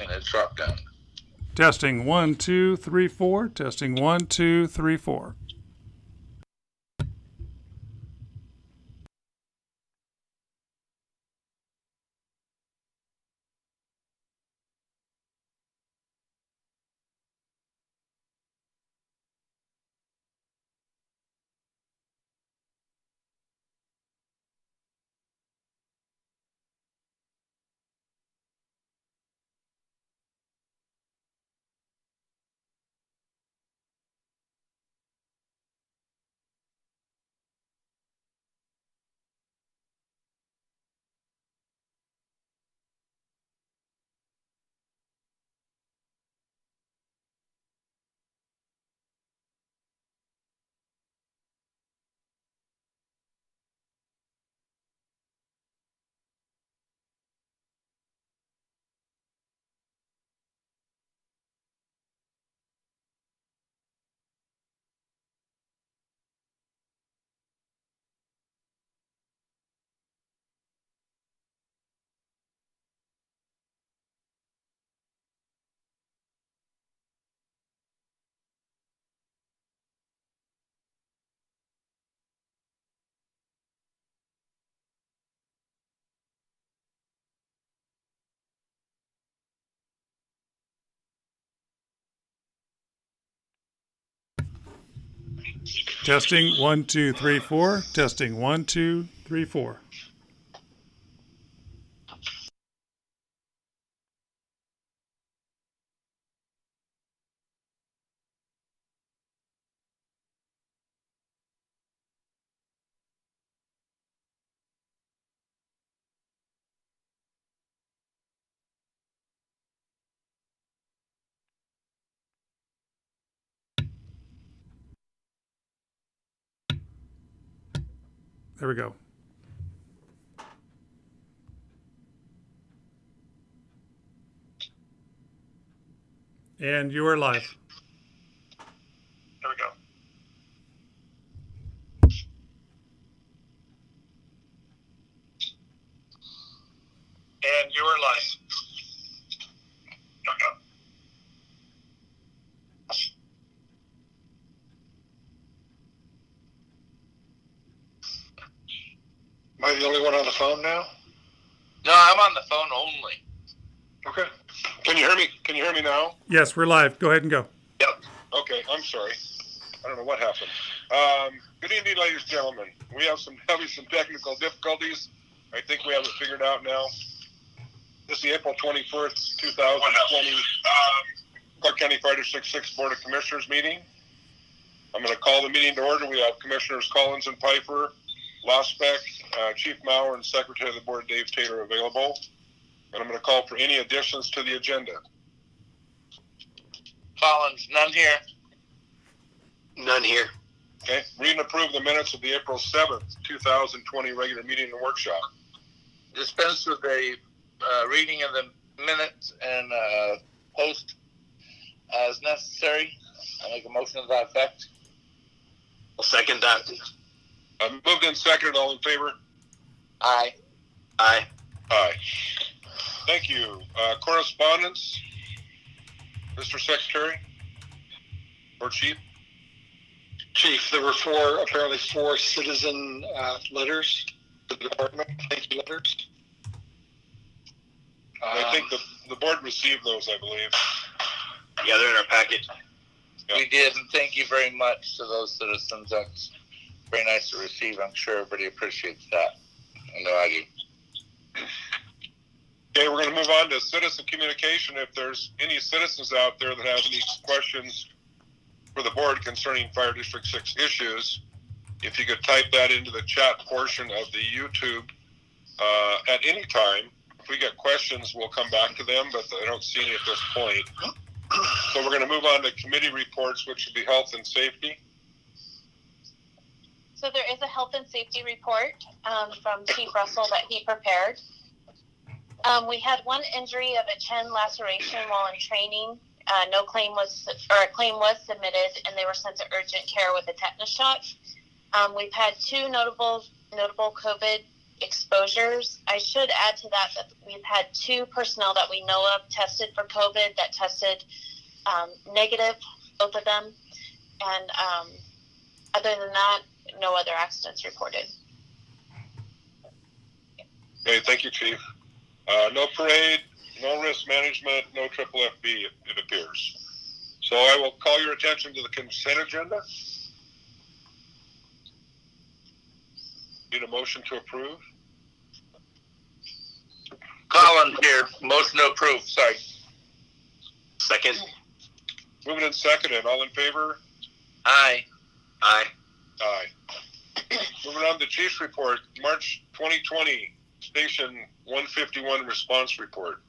and it's drop down. Testing 1, 2, 3, 4. Testing 1, 2, 3, 4. Testing 1, 2, 3, 4. Testing 1, 2, 3, 4. There we go. And you are live. There we go. And you are live. There we go. Am I the only one on the phone now? No, I'm on the phone only. Okay. Can you hear me? Can you hear me now? Yes, we're live. Go ahead and go. Yep. Okay, I'm sorry. I don't know what happened. Good evening, ladies and gentlemen. We have having some technical difficulties. I think we have it figured out now. This is the April 21st, 2020 Clark County Fire District 6 Board of Commissioners meeting. I'm going to call the meeting to order. We have Commissioners Collins and Piper, Lospec, Chief Maurer, and Secretary of the Board Dave Taylor available. And I'm going to call for any additions to the agenda. Collins, none here. None here. Okay. Read and approve the minutes of the April 7th, 2020 regular meeting and workshop. Dispense with the reading of the minutes and post as necessary. I make a motion to that effect. I'll second that. Moved and seconded. All in favor? Aye. Aye. Aye. Thank you. Correspondence, Mr. Secretary or Chief? Chief, there were apparently four citizen letters to the department. Thank you letters. I think the board received those, I believe. Yeah, they're in our packet. Yep. We did, and thank you very much to those citizens. That's very nice to receive. I'm sure everybody appreciates that. I know I do. Okay, we're going to move on to citizen communication. If there's any citizens out there that have any questions for the board concerning Fire District 6 issues, if you could type that into the chat portion of the YouTube at any time. If we get questions, we'll come back to them, but I don't see any at this point. So we're going to move on to committee reports, which would be health and safety. So there is a health and safety report from Chief Russell that he prepared. We had one injury of a chin laceration while in training. A claim was submitted, and they were sent to urgent care with a tetanus shot. We've had two notable COVID exposures. I should add to that we've had 2 personnel that we know of tested for COVID that tested negative, both of them. And other than that, no other accidents reported. Okay, thank you, Chief. No parade, no risk management, no triple FB, it appears. So I will call your attention to the consent agenda. Need a motion to approve? Collins here. Motion to approve. Sorry. Second. Moving and seconded. All in favor? Aye. Aye. Aye. Moving on to Chief's report, March 2020, Station 151 response report.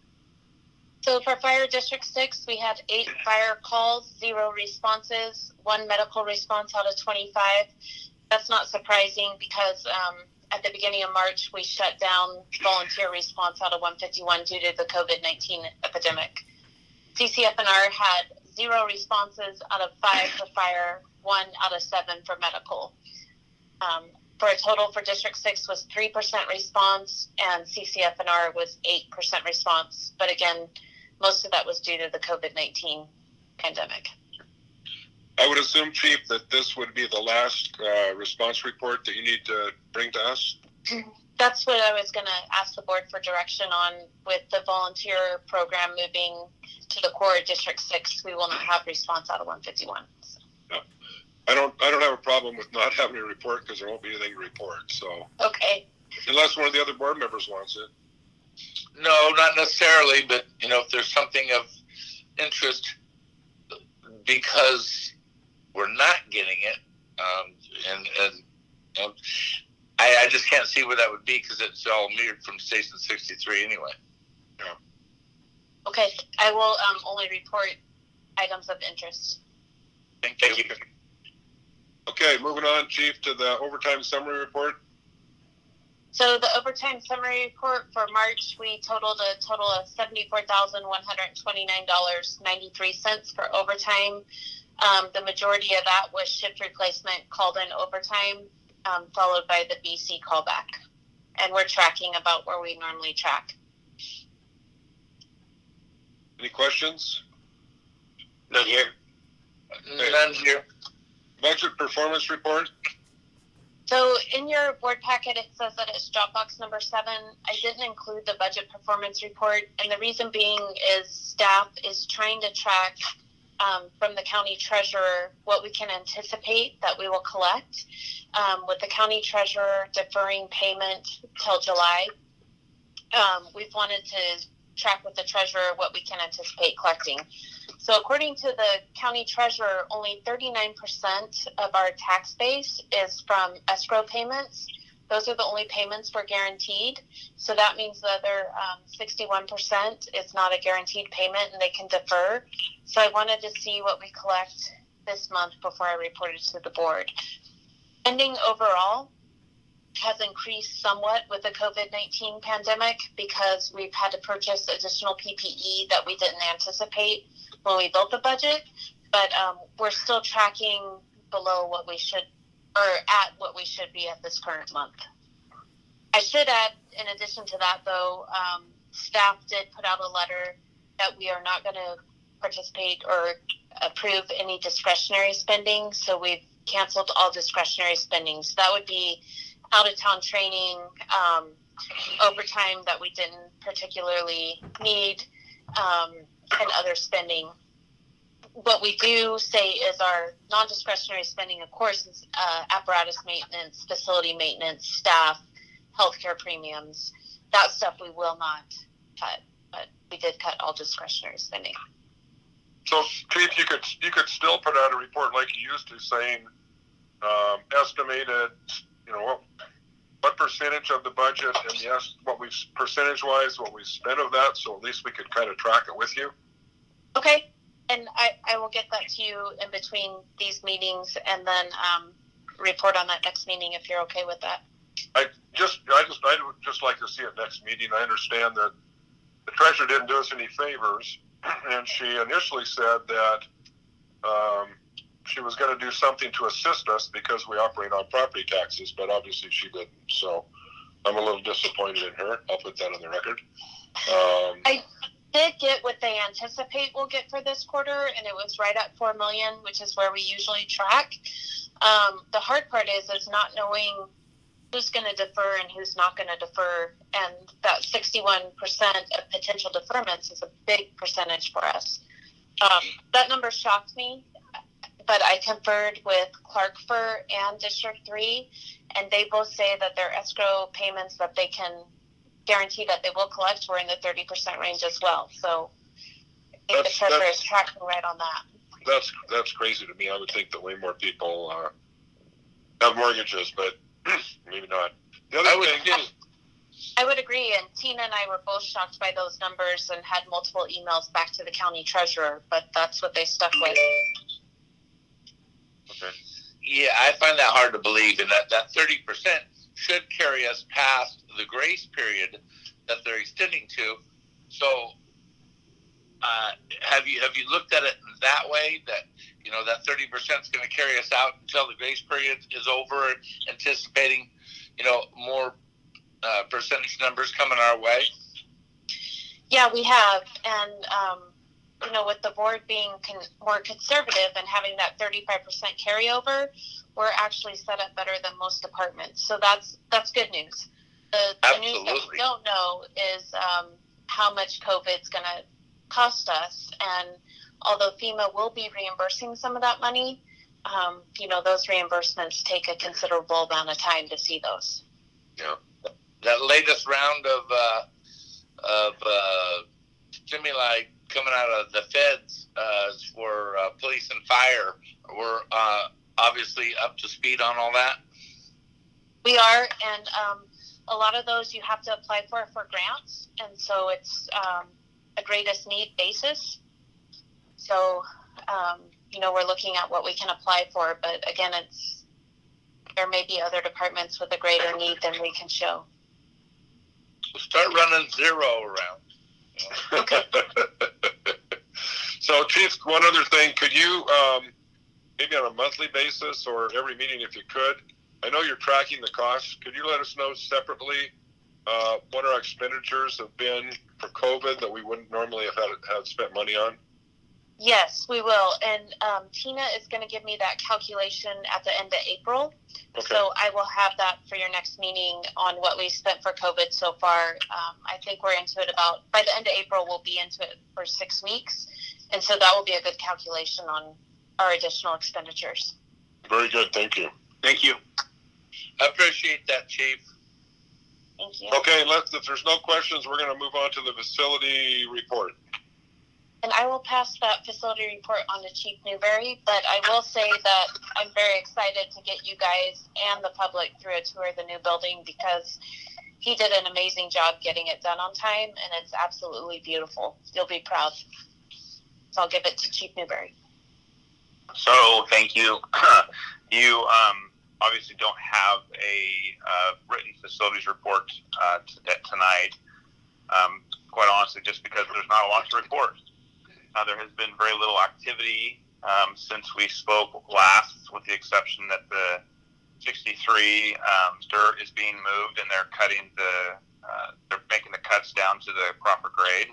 So for Fire District 6, we had 8 fire calls, 0 responses, 1 medical response out of 25. That's not surprising because at the beginning of March, we shut down volunteer response out of 151 due to the COVID-19 epidemic. CCF&R had 0 responses out of 5 for fire, 1 out of 7 for medical. For a total for District 6 was 3% response, and CCF&R was 8% response. But again, most of that was due to the COVID-19 pandemic. I would assume, Chief, that this would be the last response report that you need to bring to us? That's what I was going to ask the board for direction on. With the volunteer program moving to the core of District 6, we will not have response out of 151. So. No. I don't have a problem with not having a report because there won't be anything to report. So Okay. unless one of the other board members wants it. No, not necessarily, but if there's something of interest because we're not getting it, and I just can't see where that would be because it's all mirrored from Station 63 anyway. Yeah. Okay. I will only report items of interest. Thank you. Okay, moving on, Chief, to the overtime summary report. So the overtime summary report for March, we totaled a total of $74,129.93 for overtime. The majority of that was shift replacement called in overtime, followed by the BC callback. And we're tracking about where we normally track. Any questions? None here. None here. Budget performance report. So in your board packet, it says that it's Dropbox number 7. I didn't include the budget performance report, and the reason being is staff is trying to track from the county treasurer what we can anticipate that we will collect. With the county treasurer deferring payment till July, we've wanted to track with the treasurer what we can anticipate collecting. So according to the county treasurer, only 39% of our tax base is from escrow payments. Those are the only payments we're guaranteed. So that means the other 61% is not a guaranteed payment and they can defer. So I wanted to see what we collect this month before I reported to the board. Spending overall has increased somewhat with the COVID-19 pandemic because we've had to purchase additional PPE that we didn't anticipate when we built the budget, but we're still tracking below what we should, or at what we should be at this current month. I should add, in addition to that though, staff did put out a letter that we are not going to participate or approve any discretionary spending, so we've canceled all discretionary spending. So that would be out-of-town training, overtime that we didn't particularly need, and other spending. What we do say is our non-discretionary spending, of course, is apparatus maintenance, facility maintenance, staff, healthcare premiums. That stuff we will not cut, but we did cut all discretionary spending. So, Chief, you could still put out a report like you used to, saying estimated, what percentage of the budget, and yes, what we percentage-wise, what we spent of that, so at least we could kind of track it with you. Okay, and I will get that to you in between these meetings, and then report on that next meeting if you're okay with that. I would just like to see it next meeting. I understand that the treasurer didn't do us any favors, and she initially said that she was going to do something to assist us because we operate on property taxes, but obviously she didn't. So I'm a little disappointed in her. I'll put that on the record. I did get what they anticipate we'll get for this quarter, and it was right at $4 million, which is where we usually track. The hard part is not knowing who's going to defer and who's not going to defer, and that 61% of potential deferments is a big percentage for us. That number shocked me, but I conferred with Clarkford and District 3, and they both say that their escrow payments that they can guarantee that they will collect were in the 30% range as well. So I think the treasurer is tracking right on that. That's crazy to me. I would think that way more people have mortgages, but maybe not. The other thing, I would agree, and Tina and I were both shocked by those numbers and had multiple emails back to the county treasurer, but that's what they stuck with. okay. Yeah, I find that hard to believe, and that 30% should carry us past the grace period that they're extending to. So, have you looked at it that way? That that 30% is going to carry us out until the grace period is over, anticipating more percentage numbers coming our way. Yeah, we have, and with the board being more conservative and having that 35% carryover, we're actually set up better than most departments. So that's good news. The news that we don't know is how much COVID's going to cost us, and although FEMA will be reimbursing some of that money, those reimbursements take a considerable amount of time to see those. Yeah, that latest round of stimuli coming out of the feds for police and fire, we're obviously up to speed on all that. We are, and a lot of those you have to apply for grants, and so it's a greatest need basis. So, we're looking at what we can apply for, but again, there may be other departments with a greater need than we can show. We'll start running zero around. Okay. So, Chief, one other thing. Could you, maybe on a monthly basis or every meeting if you could, I know you're tracking the costs. Could you let us know separately what our expenditures have been for COVID that we wouldn't normally have spent money on? Yes, we will. And Tina is going to give me that calculation at the end of April. Okay. So I will have that for your next meeting on what we spent for COVID so far. I think we're into it by the end of April, we'll be into it for 6 weeks. And so that will be a good calculation on our additional expenditures. Very good. Thank you. Thank you. I appreciate that, Chief. Thank you. Okay, if there's no questions, we're going to move on to the facility report. And I will pass that facility report on to Chief Newberry, but I will say that I'm very excited to get you guys and the public through a tour of the new building, because he did an amazing job getting it done on time, and it's absolutely beautiful. You'll be proud. So I'll give it to Chief Newberry. So thank you. You obviously don't have a written facilities report tonight, quite honestly, just because there's not a lot to report. There has been very little activity since we spoke last, with the exception that the 63 dirt is being moved, and they're making the cuts down to the proper grade.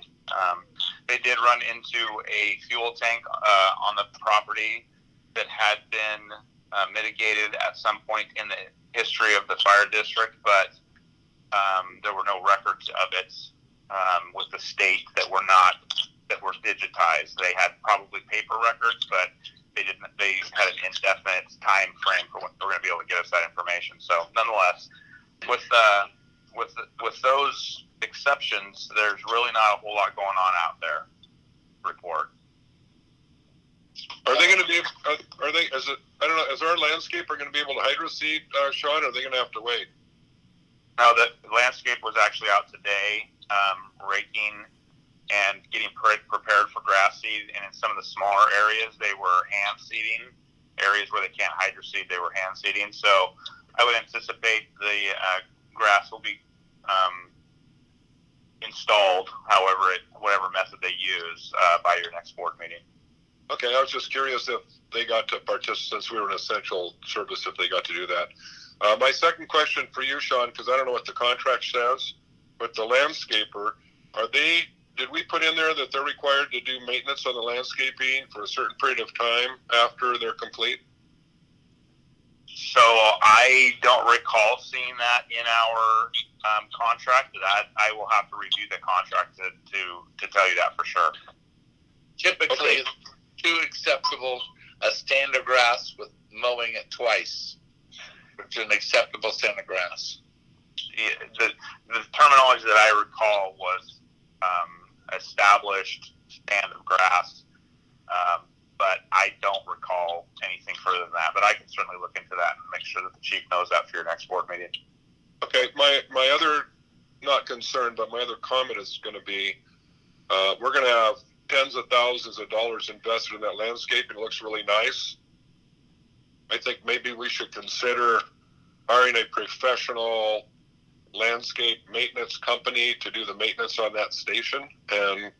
They did run into a fuel tank on the property that had been mitigated at some point in the history of the fire district, but there were no records of it with the state that were digitized. They had probably paper records, but they had an indefinite time frame for when they were going to be able to get us that information. So nonetheless, with those exceptions, there's really not a whole lot going on out there. Report. Are they going to be? Are they? Is it? I don't know. Is our landscaper going to be able to hydro seed, Sean? Or are they going to have to wait? No, the landscape was actually out today, raking and getting prepared for grass seed. And in some of the smaller areas, they were hand seeding. Areas where they can't hydro seed, they were hand seeding. So I would anticipate the grass will be installed, whatever method they use, by your next board meeting. Okay, I was just curious if they got to participate, since we were an essential service, if they got to do that. My second question for you, Sean, because I don't know what the contract says, but the landscaper, did we put in there that they're required to do maintenance on the landscaping for a certain period of time after they're complete? So I don't recall seeing that in our contract. That I will have to review the contract to tell you that for sure. Typically, too acceptable a stand of grass with mowing it twice, which is an acceptable stand of grass. The terminology that I recall was established stand of grass, but I don't recall anything further than that. But I can certainly look into that and make sure that the chief knows that for your next board meeting. Okay, my other, not concern, but my other comment is going to be, we're going to have tens of thousands of dollars invested in that landscape, and it looks really nice. I think maybe we should consider hiring a professional landscape maintenance company to do the maintenance on that station. And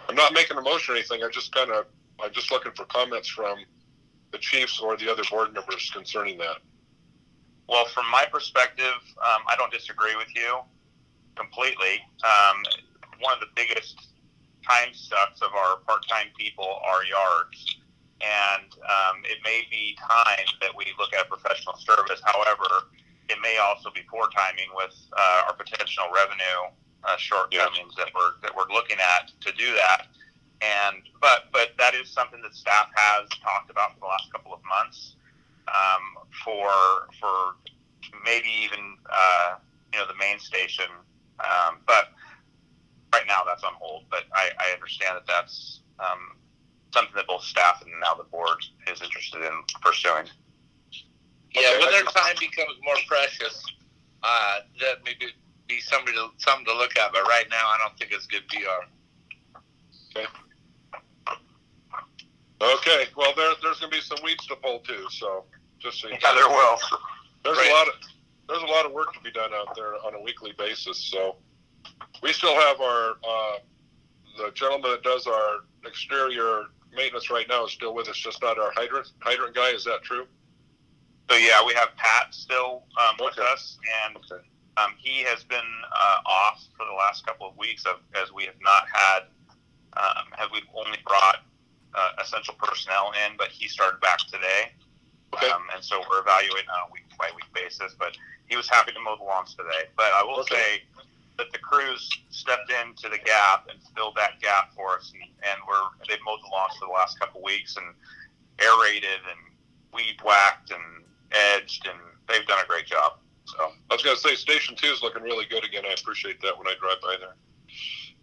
I'm not making a motion or anything. I'm just looking for comments from the chiefs or the other board members concerning that. Well, from my perspective, I don't disagree with you completely. One of the biggest time sucks of our part-time people are yards. And it may be time that we look at professional service. However, it may also be poor timing with our potential revenue shortcomings that we're looking at to do that. And but that is something that staff has talked about for the last couple of months, for maybe even the main station. But right now that's on hold. But I understand that that's something that both staff and now the board is interested in pursuing. Yeah, when their time becomes more precious, that may be something to look at. But right now, I don't think it's good PR. Okay. Well, there's going to be some weeds to pull too. So just so you Yeah, there will. There's a lot of work to be done out there on a weekly basis. So we still have the gentleman that does our exterior maintenance right now is still with us, just not our hydrant guy. Is that true? So yeah, we have Pat still with us, and he has been off for the last couple of weeks as we have not had. We've only brought essential personnel in, but he started back today. Okay. And so we're evaluating on a week-by-week basis. But he was happy to mow the lawns today. But I will say that the crews stepped into the gap and filled that gap for us, and they've mowed the lawns for the last couple of weeks and aerated and weed whacked and edged, and they've done a great job. So I was going to say Station 2 is looking really good again. I appreciate that when I drive by there.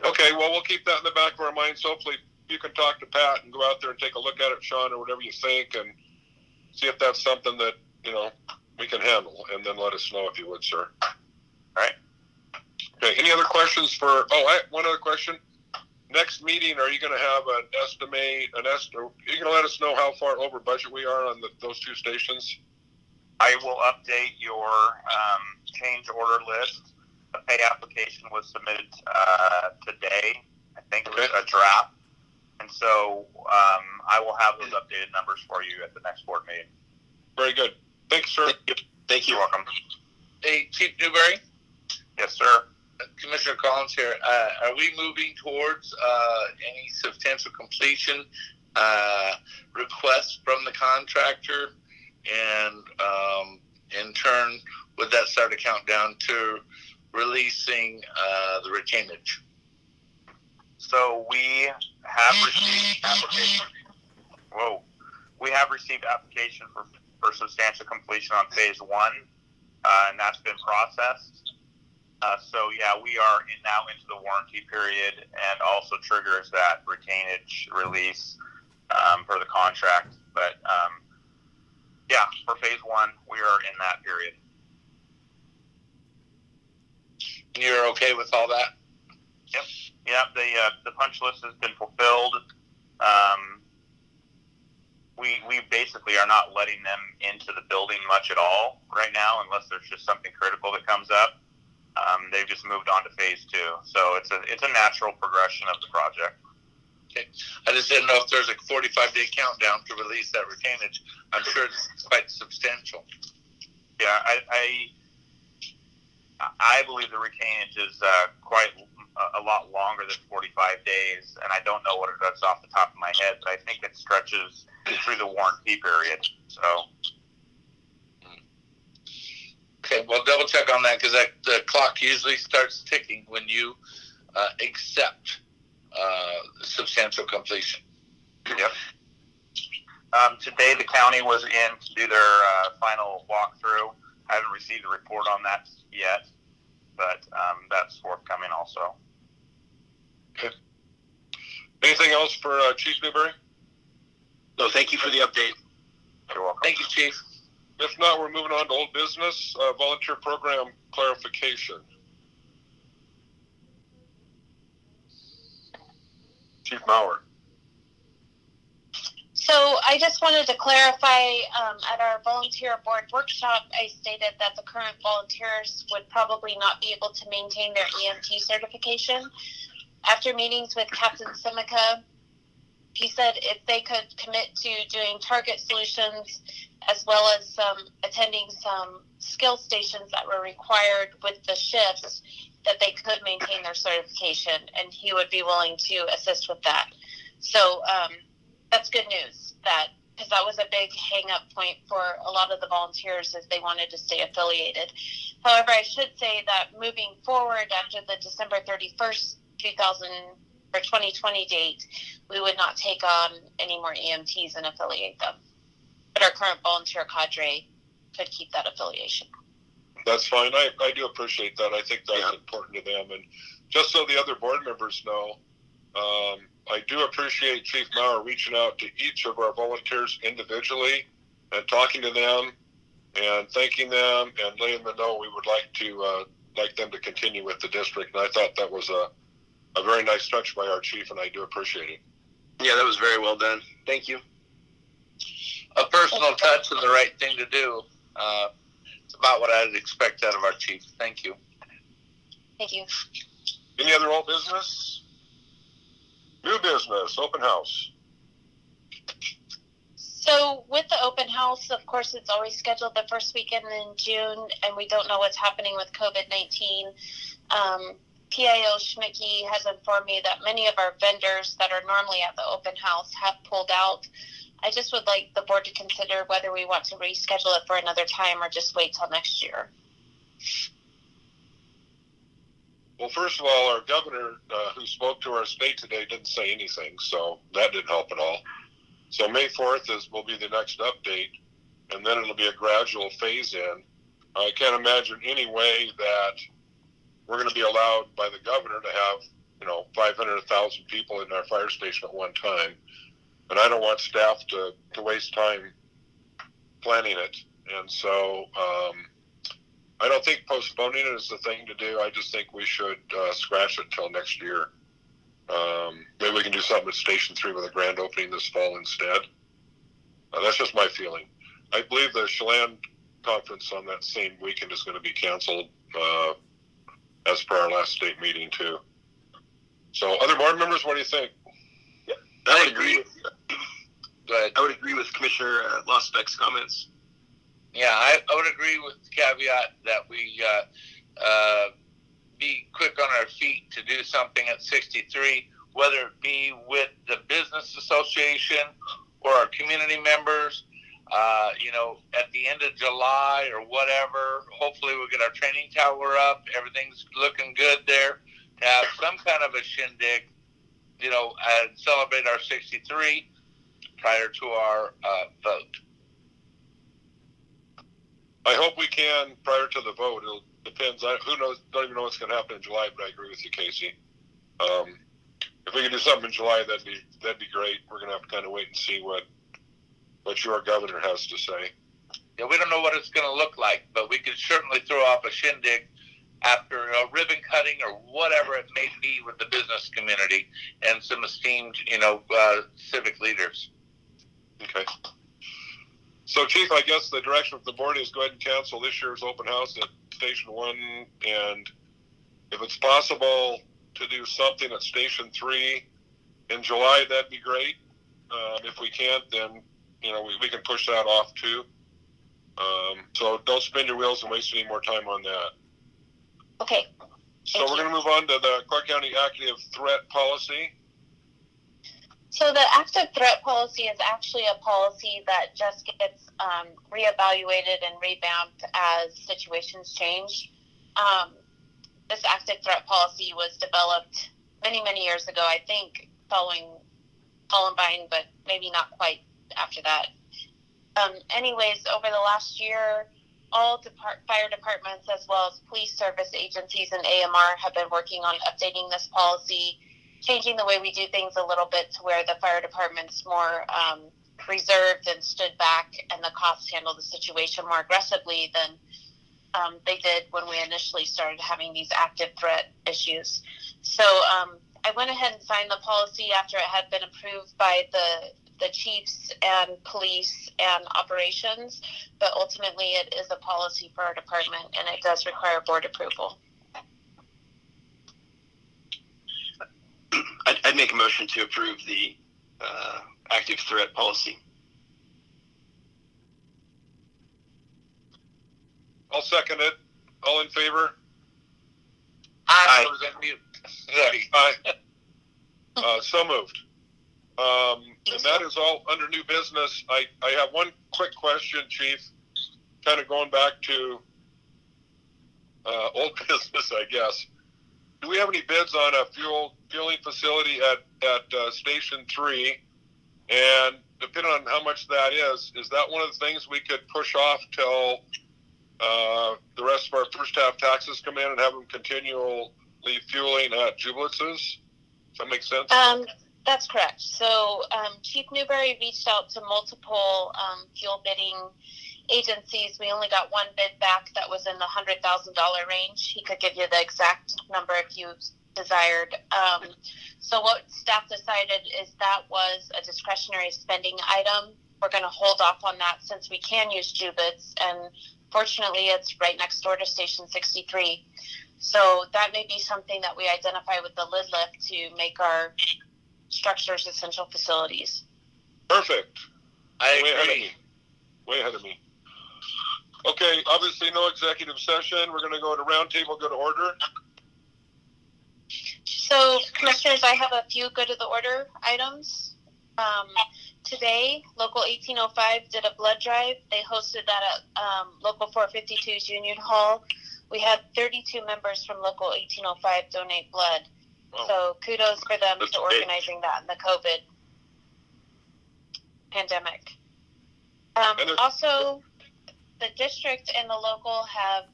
Okay, well, we'll keep that in the back of our minds. Hopefully you can talk to Pat and go out there and take a look at it, Sean, or whatever you think, and see if that's something that, we can handle, and then let us know if you would, sir. All right. Okay, any other questions one other question. Next meeting, are you going to have are you going to let us know how far over budget we are on those two stations? I will update your change order list. The pay application was submitted today. I think it was a draft. And so I will have those updated numbers for you at the next board meeting. Very good. Thanks, sir. Thank you. You're welcome. Hey, Chief Newberry, Yes, sir. Commissioner Collins here. Are we moving towards any substantial completion requests from the contractor? And in turn, would that start a countdown to releasing the retainage? So we have received application. We have received application for substantial completion on phase 1, and that's been processed. So yeah, we are now into the warranty period, and also triggers that retainage release for the contract. But yeah, for phase 1, we are in that period. You're okay with all that? Yep. Yeah, the punch list has been fulfilled. We basically are not letting them into the building much at all right now, unless there's just something critical that comes up. They've just moved on to phase 2, so it's a natural progression of the project. Okay. I just didn't know if there's a 45-day countdown to release that retainage. I'm sure it's quite substantial. Yeah, I believe the retainage is quite a lot longer than 45 days, and I don't know what it does off the top of my head, but I think it stretches through the warranty period. So, Okay, well, double check on that because the clock usually starts ticking when you accept substantial completion. yep. Today, the county was in to do their final walkthrough. I haven't received a report on that yet, but that's forthcoming also. Okay. Anything else for Chief Newberry? No, thank you for the update. You're welcome. Thank you, Chief. If not, we're moving on to old business, volunteer program clarification. Chief Maurer. So I just wanted to clarify, at our volunteer board workshop, I stated that the current volunteers would probably not be able to maintain their EMT certification. After meetings with Captain Simica, he said if they could commit to doing target solutions as well as attending some skill stations that were required with the shifts, that they could maintain their certification, and he would be willing to assist with that. So that's good news, because that was a big hang-up point for a lot of the volunteers, as they wanted to stay affiliated. However, I should say that moving forward after the December 31st, 2020 date, we would not take on any more EMTs and affiliate them. But our current volunteer cadre could keep that affiliation. That's fine. I do appreciate that. I think that's important to them. And just so the other board members know, I do appreciate Chief Maurer reaching out to each of our volunteers individually and talking to them and thanking them and letting them know we would like them to continue with the district. And I thought that was a very nice touch by our chief, and I do appreciate it. Yeah, that was very well done. Thank you. A personal touch and the right thing to do. It's about what I'd expect out of our chief. Thank you. Thank you. Any other old business? New business, open house. So with the open house, of course, it's always scheduled the first weekend in June, and we don't know what's happening with COVID-19. PIO Schmicky has informed me that many of our vendors that are normally at the open house have pulled out. I just would like the board to consider whether we want to reschedule it for another time or just wait till next year. Well, first of all, our governor, who spoke to our state today, didn't say anything, so that didn't help at all. So May 4th will be the next update, and then it'll be a gradual phase-in. I can't imagine any way that we're going to be allowed by the governor to have, 500,000 people in our fire station at one time. And I don't want staff to waste time planning it. And so I don't think postponing it is the thing to do. I just think we should scratch it until next year. Maybe we can do something at Station 3 with a grand opening this fall instead. That's just my feeling. I believe the Chelan conference on that same weekend is going to be canceled as per our last state meeting too. So other board members, what do you think? I would agree. Go ahead. I would agree with Commissioner Losbeck's comments. Yeah, I would agree with the caveat that we be quick on our feet to do something at 63, whether it be with the business association or our community members. At the end of July or whatever, hopefully we'll get our training tower up. Everything's looking good there. To have some kind of a shindig, and celebrate our 63 prior to our vote. I hope we can prior to the vote. It depends. Who knows? Don't even know what's going to happen in July, but I agree with you, Casey. If we can do something in July, that'd be great. We're going to have to kind of wait and see what your governor has to say. Yeah, we don't know what it's going to look like, but we could certainly throw off a shindig after a ribbon cutting or whatever it may be with the business community and some esteemed, civic leaders. Okay. So, Chief, I guess the direction of the board is go ahead and cancel this year's open house at Station 1, and if it's possible to do something at Station 3 in July, that'd be great. If we can't, then, we can push that off too. So don't spin your wheels and waste any more time on that. Okay. So Thank we're you. going to move on to the Clark County Active Threat Policy. So the active threat policy is actually a policy that just gets reevaluated and revamped as situations change. This active threat policy was developed many, many years ago, I think, following Columbine, but maybe not quite after that. Anyways, over the last year, all fire departments as well as police service agencies and AMR have been working on updating this policy, changing the way we do things a little bit to where the fire department's more reserved and stood back, and the cops handle the situation more aggressively than they did when we initially started having these active threat issues. So I went ahead and signed the policy after it had been approved by the chiefs and police and operations, but ultimately it is a policy for our department, and it does require board approval. I'd make a motion to approve the active threat policy. I'll second it. All in favor? I was on mute. Sorry. Aye. So moved. And that is all under new business. I have one quick question, Chief, kind of going back to old business, I guess. Do we have any bids on a fueling facility at Station 3? And depending on how much that is that one of the things we could push off till the rest of our first half taxes come in and have them continually fueling at Jubilances? Does that make sense? That's correct. So Chief Newberry reached out to multiple fuel bidding agencies. We only got one bid back that was in the $100,000 range. He could give you the exact number if you desired. So what staff decided is that was a discretionary spending item. We're going to hold off on that since we can use Jubits, and fortunately it's right next door to Station 63. So that may be something that we identify with the lid lift to make our structures essential facilities. Perfect. I Way ahead of agree. me. Way ahead of me. Okay, obviously no executive session. We're going to go to roundtable, go to order. So, Commissioners, I have a few good of the order items. Today, Local 1805 did a blood drive. They hosted that at Local 452's Union Hall. We had 32 members from Local 1805 donate blood. Wow. So kudos for them That's to great. organizing that in the COVID pandemic. Also, the district and the local have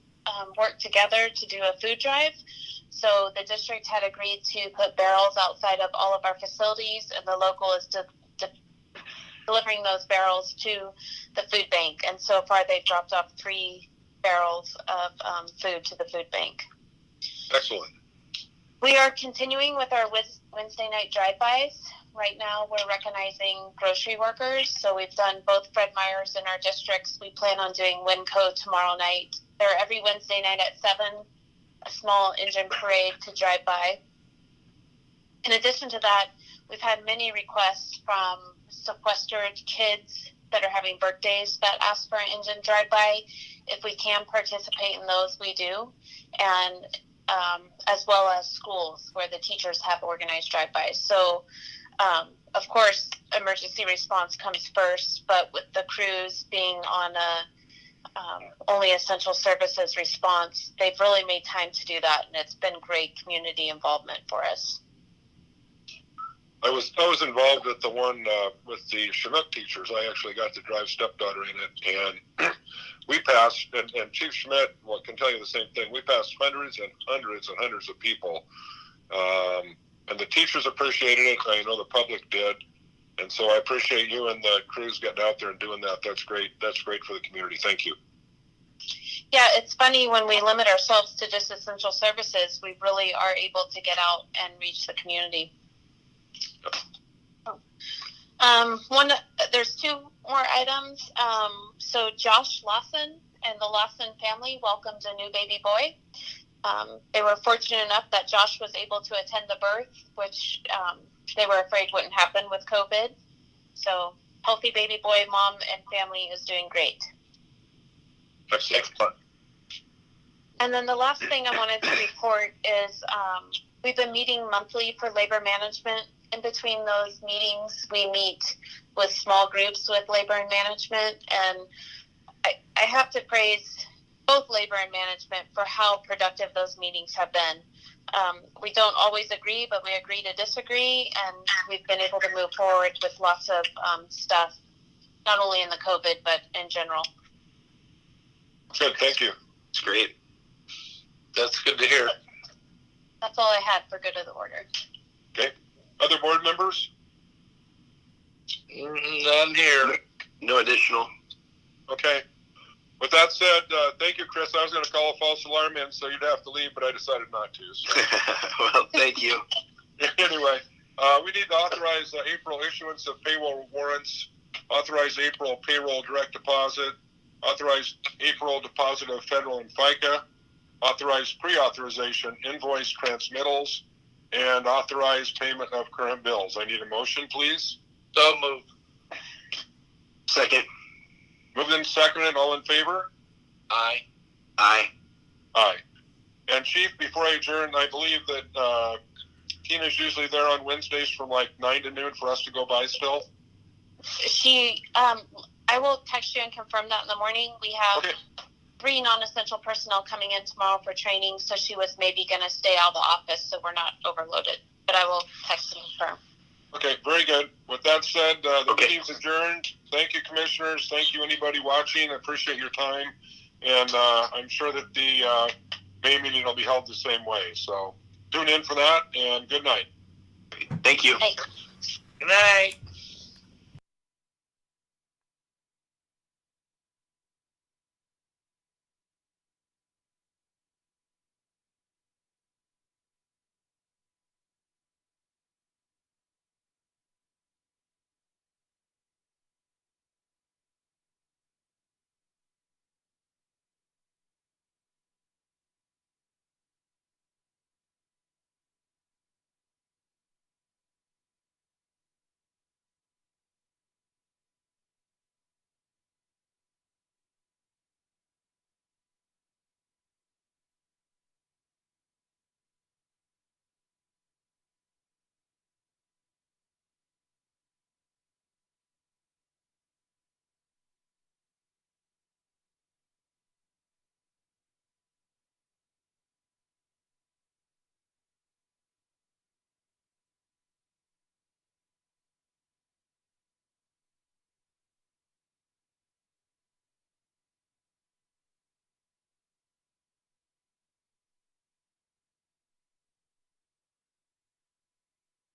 worked together to do a food drive. So the district had agreed to put barrels outside of all of our facilities, and the local is delivering those barrels to the food bank. And so far, they've dropped off 3 barrels of food to the food bank. Excellent. We are continuing with our Wednesday night drive-bys. Right now, we're recognizing grocery workers. So we've done both Fred Meyer's in our districts. We plan on doing Winco tomorrow night. They're every Wednesday night at 7, a small engine parade to drive by. In addition to that, we've had many requests from sequestered kids that are having birthdays that ask for an engine drive-by. If we can participate in those, we do. And as well as schools where the teachers have organized drive-bys. So, of course, emergency response comes first, but with the crews being on a only essential services response, they've really made time to do that, and it's been great community involvement for us. I was involved at the one with the Chinook teachers. I actually got to drive stepdaughter in it, and we passed, and Chief Schmidt can tell you the same thing. We passed hundreds and hundreds and hundreds of people, and the teachers appreciated it. I know the public did, and so I appreciate you and the crews getting out there and doing that. That's great. That's great for the community. Thank you. Yeah, it's funny when we limit ourselves to just essential services, we really are able to get out and reach the community. There's 2 more items. So Josh Lawson and the Lawson family welcomed a new baby boy. They were fortunate enough that Josh was able to attend the birth, which they were afraid wouldn't happen with COVID. So healthy baby boy, mom and family is doing great. Excellent. And then the last thing I wanted to report is we've been meeting monthly for labor management. In between those meetings, we meet with small groups with labor and management. And I have to praise both labor and management for how productive those meetings have been. We don't always agree, but we agree to disagree. And we've been able to move forward with lots of stuff, not only in the COVID, but in general. Good, thank you. It's great. That's good to hear. That's all I had for good of the order. Okay. Other board members? None here. No additional. Okay. With that said, thank you, Chris. I was going to call a false alarm in, so you'd have to leave, but I decided not to. So. Well, thank you. Anyway, we need to authorize April issuance of payroll warrants, authorize April payroll direct deposit, authorize April deposit of federal and FICA, authorize pre-authorization invoice transmittals, and authorize payment of current bills. I need a motion, please. So moved. Second. Moved and seconded. All in favor? Aye. Aye. Aye. And Chief, before I adjourn, I believe that Tina's usually there on Wednesdays from like 9 to noon for us to go by still. I will text you and confirm that in the morning. We have Okay. 3 non-essential personnel coming in tomorrow for training, so she was maybe going to stay out of the office so we're not overloaded. But I will text and confirm. Okay, very good. With that said, the Okay. meeting's adjourned. Thank you, commissioners. Thank you, anybody watching. I appreciate your time. And I'm sure that the May meeting will be held the same way. So tune in for that, and good night. Thank you. Hey. Good night.